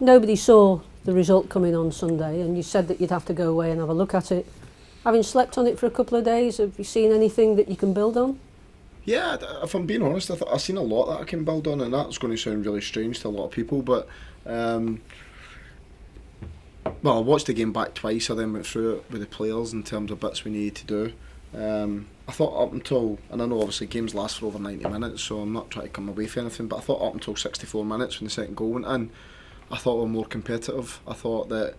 nobody saw the result coming on Sunday, and you said that you'd have to go away and have a look at it. Having slept on it for a couple of days, have you seen anything that you can build on? Yeah, if I'm being honest, I've seen a lot that I can build on, and that's going to sound really strange to a lot of people, but well, I watched the game back twice. I then went through it with the players in terms of bits we needed to do. I thought up until, and I know obviously games last for over 90 minutes, so I'm not trying to come away from anything, but I thought up until 64 minutes when the second goal went in, I thought we were more competitive. I thought that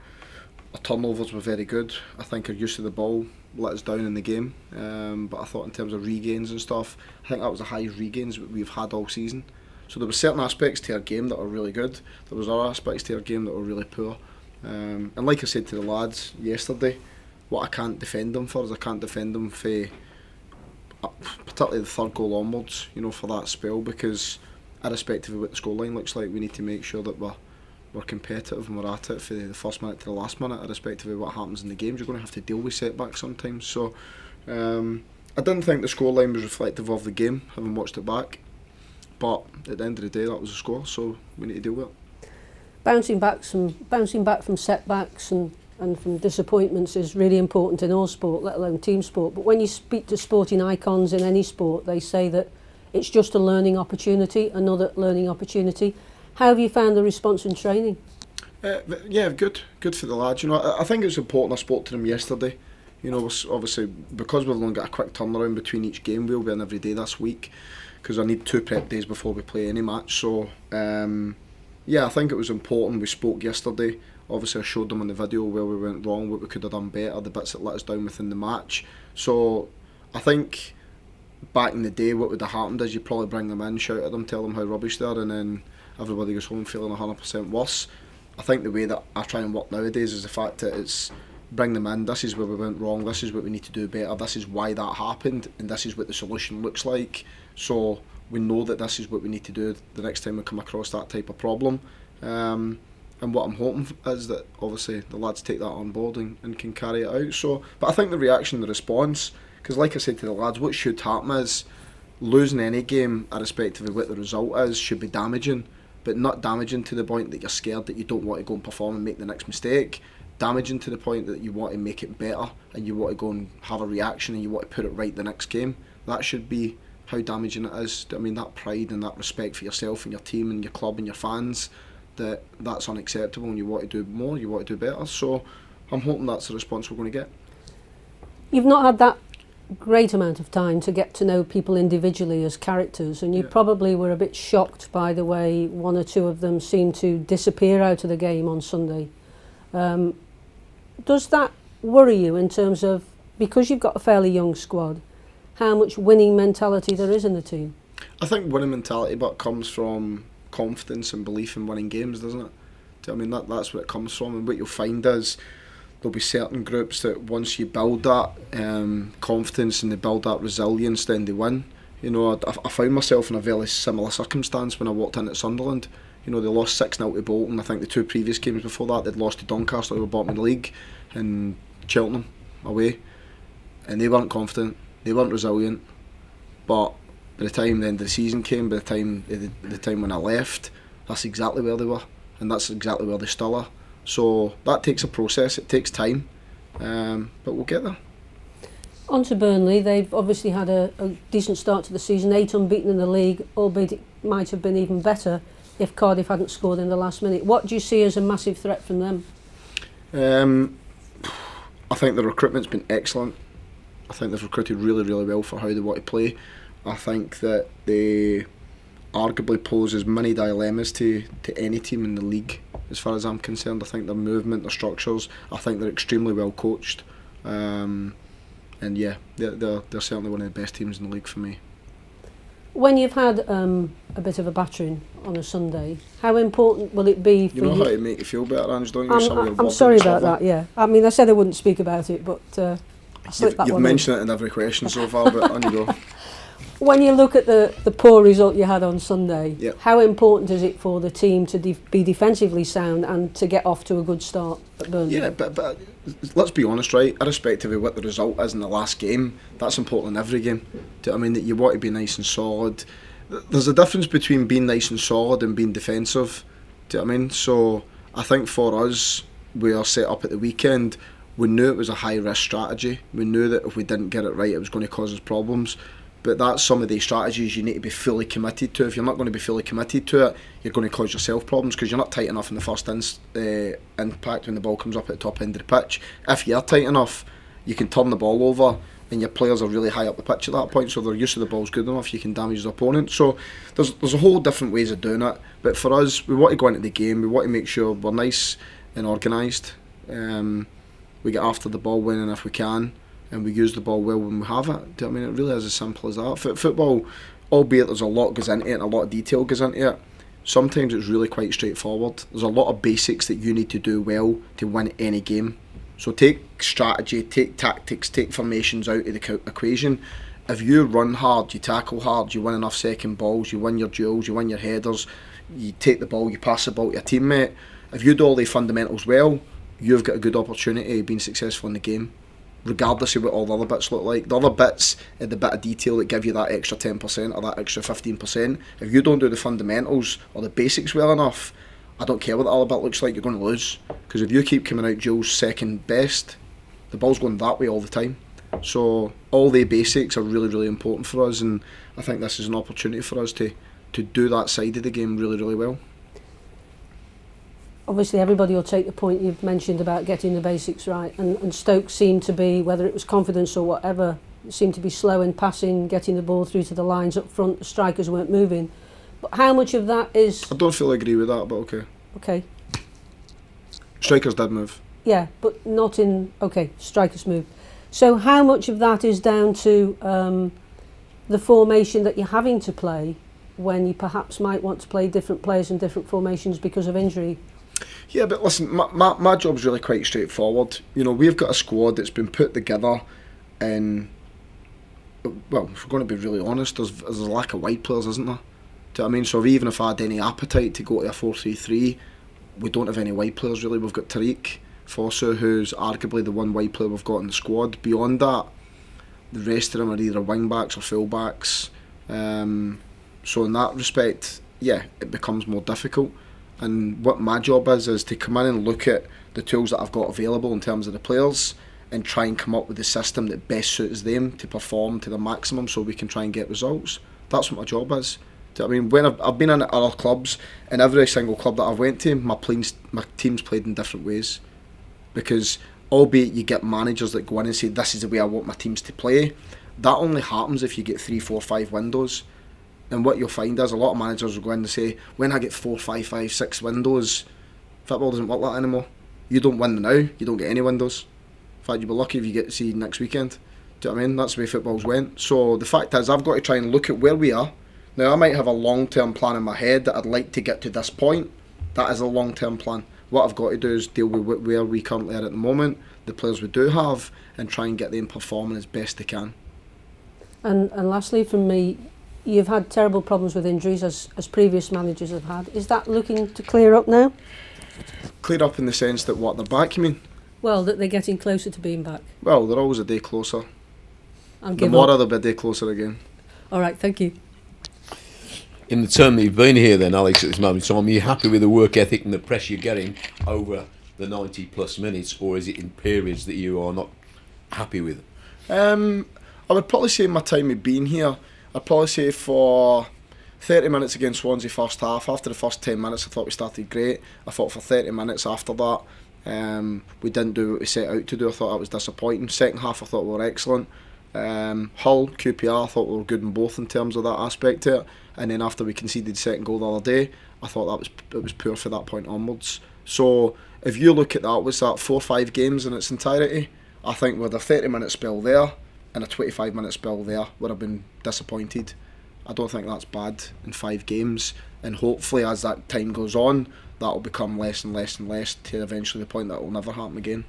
our turnovers were very good. I think our use of the ball let us down in the game, but I thought in terms of regains and stuff, I think that was the highest regains we've had all season. So there were certain aspects to our game that were really good, there was other aspects to our game that were really poor. And like I said to the lads yesterday, what I can't defend them for is I can't defend them for particularly the third goal onwards, for that spell, because irrespective of what the scoreline looks like, we need to make sure that we're competitive and we're at it for the first minute to the last minute, irrespective of what happens in the games. You're going to have to deal with setbacks sometimes. So I didn't think the scoreline was reflective of the game, having watched it back, but at the end of the day that was the score, so we need to deal with it. Bouncing back from setbacks and from disappointments is really important in all sport, let alone team sport. But when you speak to sporting icons in any sport, they say that it's just a learning opportunity, another learning opportunity. How have you found the response in training? Yeah, good for the lads. I think it's important. I spoke to them yesterday. Obviously because we've only got a quick turnaround between each game, we'll be in every day this week because I need 2 prep days before we play any match. So yeah, I think it was important. We spoke yesterday. Obviously I showed them on the video where we went wrong, what we could have done better, the bits that let us down within the match. So I think back in the day what would have happened is you probably bring them in, shout at them, tell them how rubbish they are, and then everybody goes home feeling 100% worse. I think the way that I try and work nowadays is the fact that it's bring them in, this is where we went wrong, this is what we need to do better, this is why that happened, and this is what the solution looks like, so we know that this is what we need to do the next time we come across that type of problem. And what I'm hoping is that obviously the lads take that on board and can carry it out. So, but I think the reaction, the response, because like I said to the lads, what should happen is losing any game, irrespective of what the result is, should be damaging, but not damaging to the point that you're scared that you don't want to go and perform and make the next mistake. Damaging to the point that you want to make it better and you want to go and have a reaction and you want to put it right the next game. That should be how damaging it is. I mean, that pride and that respect for yourself and your team and your club and your fans, that's unacceptable, and you want to do more, you want to do better. So I'm hoping that's the response we're going to get. You've not had that great amount of time to get to know people individually as characters, and you probably were a bit shocked by the way one or two of them seemed to disappear out of the game on Sunday. Does that worry you in terms of, because you've got a fairly young squad, how much winning mentality there is in the team? I think winning mentality but comes from confidence and belief in winning games, doesn't it? I mean, that's where it comes from, and what you'll find is there'll be certain groups that once you build that confidence and they build that resilience, then they win. I found myself in a very similar circumstance when I walked in at Sunderland. They lost 6-0 to Bolton. I think the 2 previous games before that they'd lost to Doncaster, who were bottom of the league, and Cheltenham away, and they weren't confident, they weren't resilient. But by the time the end of the season came, by the time when I left, that's exactly where they were, and that's exactly where they still are. So that takes a process, it takes time, but we'll get there. On to Burnley. They've obviously had a decent start to the season, 8 unbeaten in the league, albeit it might have been even better if Cardiff hadn't scored in the last minute. What do you see as a massive threat from them? I think the recruitment's been excellent. I think they've recruited really, really well for how they want to play. I think that they arguably pose as many dilemmas to any team in the league as far as I'm concerned. I think their movement, their structures, I think they're extremely well coached, and yeah, they're certainly one of the best teams in the league for me. When you've had a bit of a battering on a Sunday, how important will it be for you? You know how to make you feel better, Ange, don't you? I'm sorry about that, yeah. I mean, I said I wouldn't speak about it, but I slipped that one in. You've mentioned it in every question so far, but on you go. When you look at the poor result you had on Sunday, yep, how important is it for the team to be defensively sound and to get off to a good start at Burnley? Yeah, but let's be honest, right? Irrespective of what the result is in the last game, that's important in every game. Do you know what I mean? That you want to be nice and solid. There's a difference between being nice and solid and being defensive. Do you know what I mean? So I think for us, we are set up at the weekend. We knew it was a high risk strategy. We knew that if we didn't get it right, it was going to cause us problems. But that's some of the strategies you need to be fully committed to. If you're not going to be fully committed to it, you're going to cause yourself problems because you're not tight enough in the first impact when the ball comes up at the top end of the pitch. If you're tight enough, you can turn the ball over and your players are really high up the pitch at that point, so their use of the ball's good enough, you can damage the opponent. So there's a whole different ways of doing it. But for us, we want to go into the game, we want to make sure we're nice and organised. We get after the ball winning if we can, and we use the ball well when we have it. Do you know what I mean? It really is as simple as that. Football, albeit there's a lot goes into it and a lot of detail goes into it, sometimes it's really quite straightforward. There's a lot of basics that you need to do well to win any game. So take strategy, take tactics, take formations out of the equation. If you run hard, you tackle hard, you win enough second balls, you win your duels, you win your headers, you take the ball, you pass the ball to your teammate. If you do all the fundamentals well, you've got a good opportunity of being successful in the game, regardless of what all the other bits look like. The other bits are the bit of detail that give you that extra 10% or that extra 15%. If you don't do the fundamentals or the basics well enough, I don't care what the other bit looks like, you're going to lose. Because if you keep coming out duels second best, the ball's going that way all the time. So all the basics are really, really important for us, and I think this is an opportunity for us to do that side of the game really, really well. Obviously everybody will take the point you've mentioned about getting the basics right, and Stoke seemed to be, whether it was confidence or whatever, seemed to be slow in passing, getting the ball through to the lines up front, the strikers weren't moving. But how much of that is... I don't fully agree with that, but okay. Okay. Strikers did move. Yeah, but not in... Okay, strikers moved. So how much of that is down to the formation that you're having to play when you perhaps might want to play different players in different formations because of injury? Yeah, but listen, my job's really quite straightforward. You know, we've got a squad that's been put together in... Well, if we're going to be really honest, there's a lack of wide players, isn't there? Do you know what I mean? So even if I had any appetite to go to a 4-3-3, we don't have any wide players really. We've got Tariq Fosu, who's arguably the one wide player we've got in the squad. Beyond that, the rest of them are either wing backs or full backs. So in that respect, yeah, it becomes more difficult. And what my job is to come in and look at the tools that I've got available in terms of the players and try and come up with the system that best suits them to perform to the maximum so we can try and get results. That's what my job is. Do you know what I mean? When I've been in other clubs, and every single club that I've went to, my team's played in different ways. Because albeit you get managers that go in and say, this is the way I want my teams to play, that only happens if you get 3, 4, 5 windows. And what you'll find is a lot of managers will go in and say, when I get 4, 5, 5, 6 windows, football doesn't work like that anymore. You don't win now, you don't get any windows. In fact, you'll be lucky if you get to see next weekend. Do you know what I mean? That's the way football's went. So the fact is, I've got to try and look at where we are. Now, I might have a long-term plan in my head that I'd like to get to this point. That is a long-term plan. What I've got to do is deal with where we currently are at the moment, the players we do have, and try and get them performing as best they can. And lastly from me, you've had terrible problems with injuries as previous managers have had. Is that looking to clear up now? Clear up in the sense that what, they're back, you mean? Well, that they're getting closer to being back. Well, they're always a day closer. The more they'll be a day closer again. All right, thank you. In the term that you've been here then, Alex, at this moment in time, are you happy with the work ethic and the pressure you're getting over the 90 plus minutes, or is it in periods that you are not happy with? I would probably say in my time of being here, I'd probably say for 30 minutes against Swansea first half, after the first 10 minutes I thought we started great. I thought for 30 minutes after that we didn't do what we set out to do. I thought that was disappointing. Second half I thought we were excellent. Hull, QPR, I thought we were good in both in terms of that aspect of it. And then after we conceded the second goal the other day, I thought it was poor for that point onwards. So if you look at that, was that 4 or 5 games in its entirety? I think with a 30-minute spell there and a 25-minute spell there, would have been disappointed. I don't think that's bad in 5 games, and hopefully as that time goes on, that will become less and less and less to eventually the point that it will never happen again.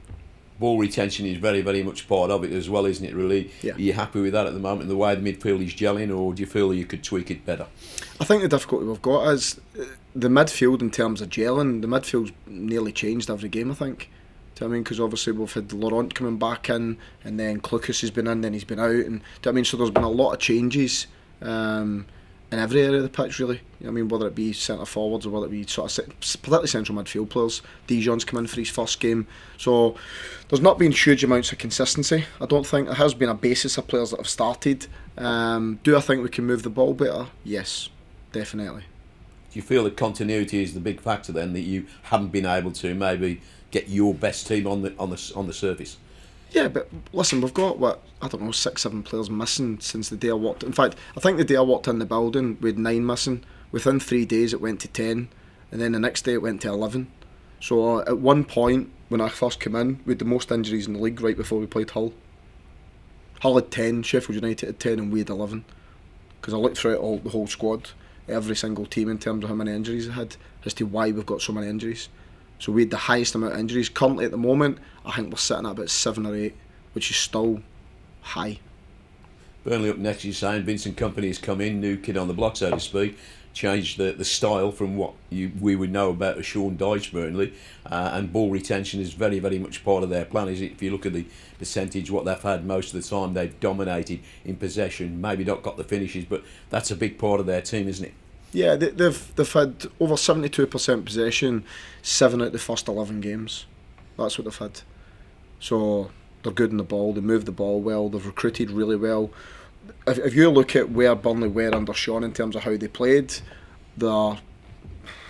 Ball retention is very, very much part of it as well, isn't it, really? Yeah. Are you happy with that at the moment, the way the midfield is gelling, or do you feel you could tweak it better? I think the difficulty we've got is the midfield in terms of gelling. The midfield's nearly changed every game, I think. Do you know what I mean? Because obviously we've had Laurent coming back in, and then Klukas has been in, then he's been out. And do you know what I mean? So there's been a lot of changes. in every area of the pitch, really. I mean, whether it be centre forwards or whether it be particularly central midfield players. Dijon's come in for his first game, so there's not been huge amounts of consistency. I don't think there has been a basis of players that have started. Do I think we can move the ball better? Yes, definitely. Do you feel that continuity is the big factor then, that you haven't been able to maybe get your best team on the surface? Yeah, but listen, we've got, 6-7 players missing since the day I walked. In fact, I think the day I walked in the building, we had 9 missing. Within 3 days, it went to 10, and then the next day it went to 11. So at one point, when I first came in, we had the most injuries in the league right before we played Hull. Hull had 10, Sheffield United had 10, and we had 11. Because I looked through it the whole squad, every single team in terms of how many injuries they had, as to why we've got so many injuries. So we had the highest amount of injuries. Currently at the moment, I think we're sitting at about 7 or 8, which is still high. Burnley up next, you're saying. Vincent Kompany has come in, new kid on the block, so to speak. Changed the style from what we would know about a Sean Dyche Burnley, and ball retention is very, very much part of their plan. Is it? If you look at the percentage, what they've had most of the time, they've dominated in possession. Maybe not got the finishes, but that's a big part of their team, isn't it? Yeah, they've had over 72% possession, 7 out of the first 11 games. That's what they've had. So they're good in the ball. They move the ball well. They've recruited really well. If you look at where Burnley were under Sean in terms of how they played, they're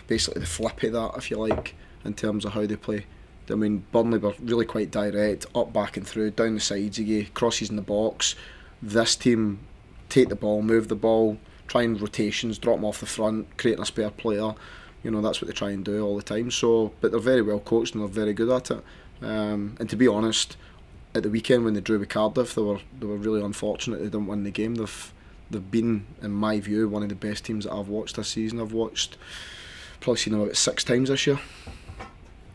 basically the flip of that, if you like, in terms of how they play. I mean, Burnley were really quite direct, up, back and through, down the sides of you, crosses in the box. This team take the ball, move the ball, try and rotations, drop them off the front, creating a spare player. You know, that's what they try and do all the time. So, but they're very well coached and they're very good at it. And to be honest, at the weekend when they drew with Cardiff, they were really unfortunate they didn't win the game. They've been, in my view, one of the best teams that I've watched this season. I've probably seen them about 6 times this year.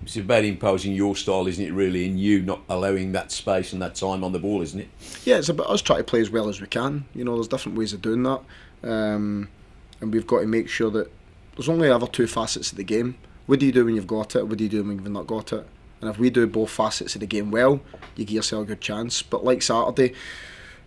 It's about imposing your style, isn't it, really, and you not allowing that space and that time on the ball, isn't it? Yeah, it's about us trying to play as well as we can. You know, there's different ways of doing that. And we've got to make sure that there's only ever 2 facets of the game. What do you do when you've got it? What do you do when you've not got it? And if we do both facets of the game well, you give yourself a good chance. But like Saturday,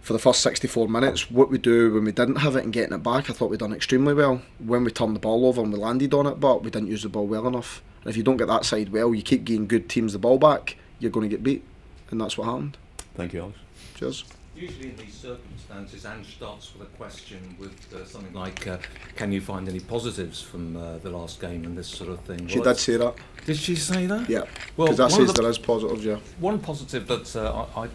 for the first 64 minutes, what we do when we didn't have it and getting it back, I thought we'd done extremely well. When we turned the ball over and we landed on it, but we didn't use the ball well enough. And if you don't get that side well, you keep giving good teams the ball back, you're going to get beat. And that's what happened. Thank you, Alex. Cheers. Usually in these circumstances, Ange starts with a question with something like, can you find any positives from the last game and this sort of thing? She did say that. Did she say that? Yeah, well, because that says there is positives, yeah. One positive that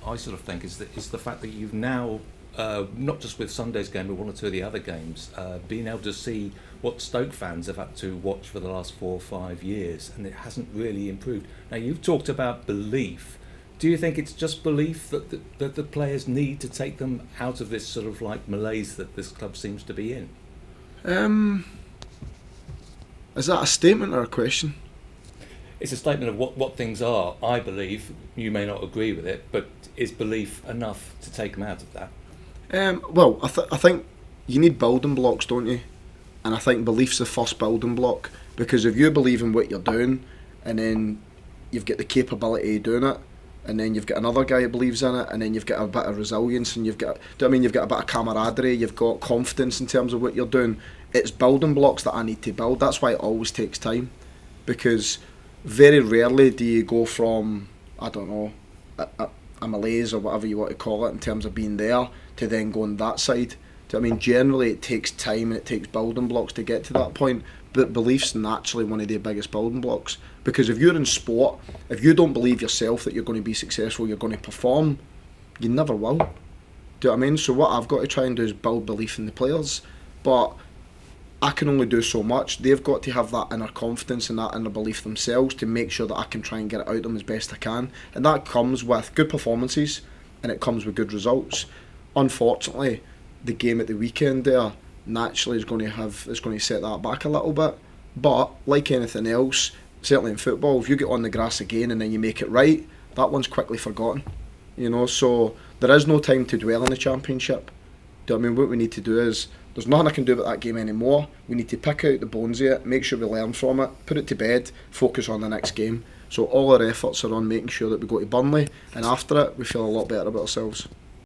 I sort of think is the fact that you've now, not just with Sunday's game, but one or two of the other games, been able to see what Stoke fans have had to watch for the last 4 or 5 years, and it hasn't really improved. Now, you've talked about belief. Do you think it's just belief that the players need to take them out of this sort of like malaise that this club seems to be in? Is that a statement or a question? It's a statement of what things are. I believe, you may not agree with it, but is belief enough to take them out of that? Well, I think you need building blocks, don't you? And I think belief's the first building block, because if you believe in what you're doing and then you've got the capability of doing it, and then you've got another guy who believes in it, and then you've got a bit of resilience, and you've got a bit of camaraderie, you've got confidence in terms of what you're doing. It's building blocks that I need to build. That's why it always takes time, because very rarely do you go from, I don't know, a malaise or whatever you want to call it in terms of being there, to then going that side. I mean, generally it takes time and it takes building blocks to get to that point, but belief's naturally one of the biggest building blocks, because if you're in sport, if you don't believe yourself that you're going to be successful, you're going to perform, you never will. Do you know what I mean? So what I've got to try and do is build belief in the players, but I can only do so much. They've got to have that inner confidence and that inner belief themselves to make sure that I can try and get it out of them as best I can, and that comes with good performances and it comes with good results. Unfortunately, the game at the weekend there naturally is going to set that back a little bit, but like anything else, certainly in football, if you get on the grass again and then you make it right, that one's quickly forgotten, you know. So there is no time to dwell on the Championship. Do you know what I mean? What we need to do is, there's nothing I can do about that game anymore. We need to pick out the bones of it, make sure we learn from it, put it to bed, focus on the next game. So all our efforts are on making sure that we go to Burnley, and after it we feel a lot better about ourselves.